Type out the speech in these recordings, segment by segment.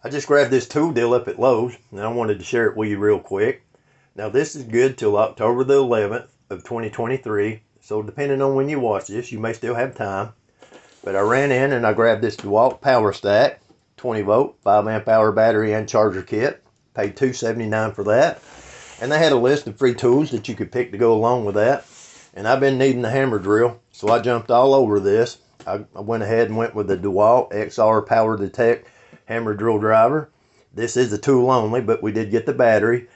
I just grabbed this tool deal up at Lowe's, and I wanted to share it with you real quick. Now this is good till October the 11th of 2023, so depending on when you watch this, you may still have time. But I ran in and I grabbed this Dewalt power stack, 20 volt, 5 amp hour battery and charger kit. Paid $2.79 for that. And they had a list of free tools that you could pick to go along with that. And I've been needing the hammer drill, so I jumped all over this. I went ahead and went with the Dewalt XR Power Detect hammer drill driver. This is a tool only, but we did get the battery.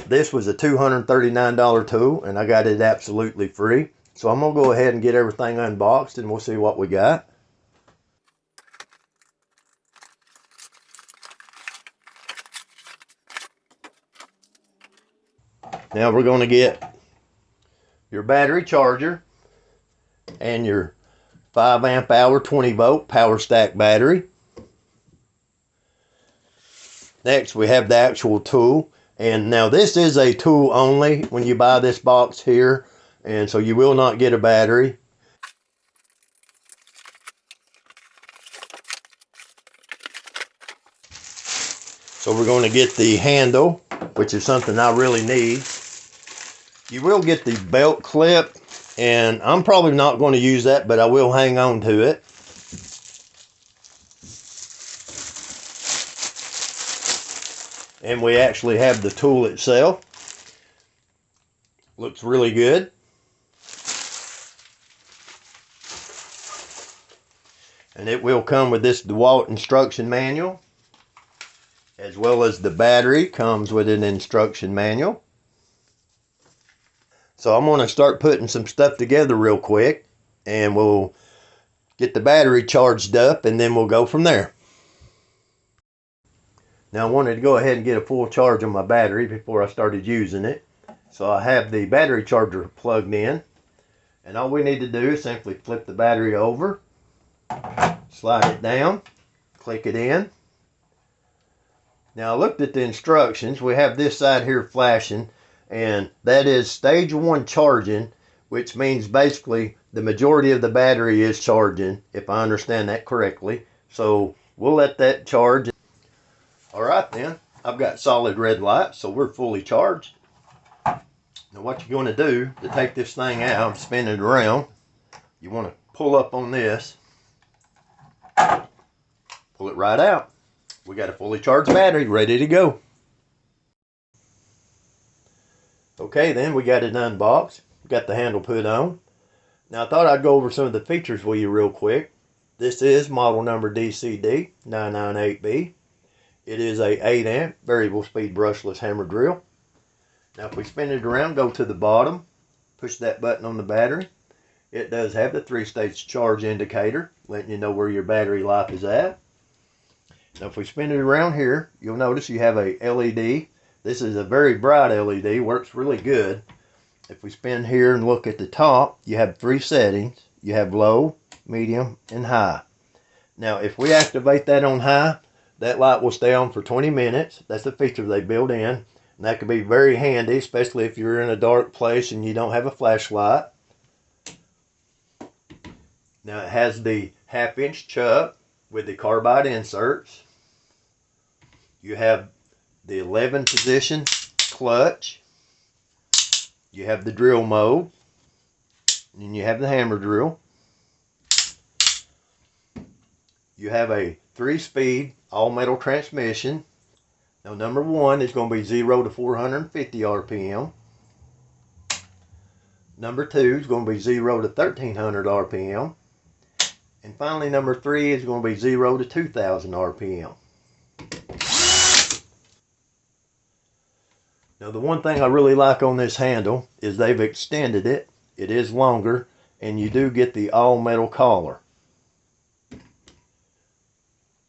This was a $239 tool, and I got it absolutely free. So I'm going to go ahead and get everything unboxed, and we'll see what we got. Now we're going to get your battery charger and your 5 amp hour 20 volt power stack battery. Next we have the actual tool, and now this is a tool only when you buy this box here, and so you will not get a battery. So we're going to get the handle, which is something I really need. You will get the belt clip, and I'm probably not going to use that, but I will hang on to it. And we actually have the tool itself. Looks really good. And it will come with this Dewalt instruction manual, as well as the battery comes with an instruction manual. So I'm going to start putting some stuff together real quick, and we'll get the battery charged up, and then we'll go from there. Now I wanted to go ahead and get a full charge on my battery before I started using it. So I have the battery charger plugged in, and all we need to do is simply flip the battery over, slide it down, click it in. Now I looked at the instructions. We have this side here flashing, and that is stage 1 charging, which means basically the majority of the battery is charging, if I understand that correctly. So we'll let that charge. Alright then, I've got solid red light, so we're fully charged. Now what you're going to do to take this thing out and spin it around, you want to pull up on this, pull it right out. We got a fully charged battery ready to go. Okay then, we got it unboxed, got the handle put on. Now I thought I'd go over some of the features with you real quick. This is model number DCD998B. It is a 8 amp variable speed brushless hammer drill. Now if we spin it around, go to the bottom, push that button on the battery. It does have the 3-stage charge indicator, letting you know where your battery life is at. Now if we spin it around here, you'll notice you have a LED. This is a very bright LED, works really good. If we spin here and look at the top, you have 3 settings. You have low, medium, and high. Now if we activate that on high, that light will stay on for 20 minutes. That's a feature they built in. And that could be very handy, especially if you're in a dark place and you don't have a flashlight. Now it has the 1/2-inch chuck with the carbide inserts. You have the 11 position clutch. You have the drill mode. And then you have the hammer drill. You have a 3-speed all-metal transmission. Now number 1 is going to be 0 to 450 RPM. Number 2 is going to be 0 to 1300 RPM. And finally number 3 is going to be 0 to 2000 RPM. Now the one thing I really like on this handle is they've extended it. It is longer, and you do get the all-metal collar.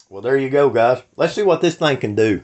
Well, there you go, guys. Let's see what this thing can do.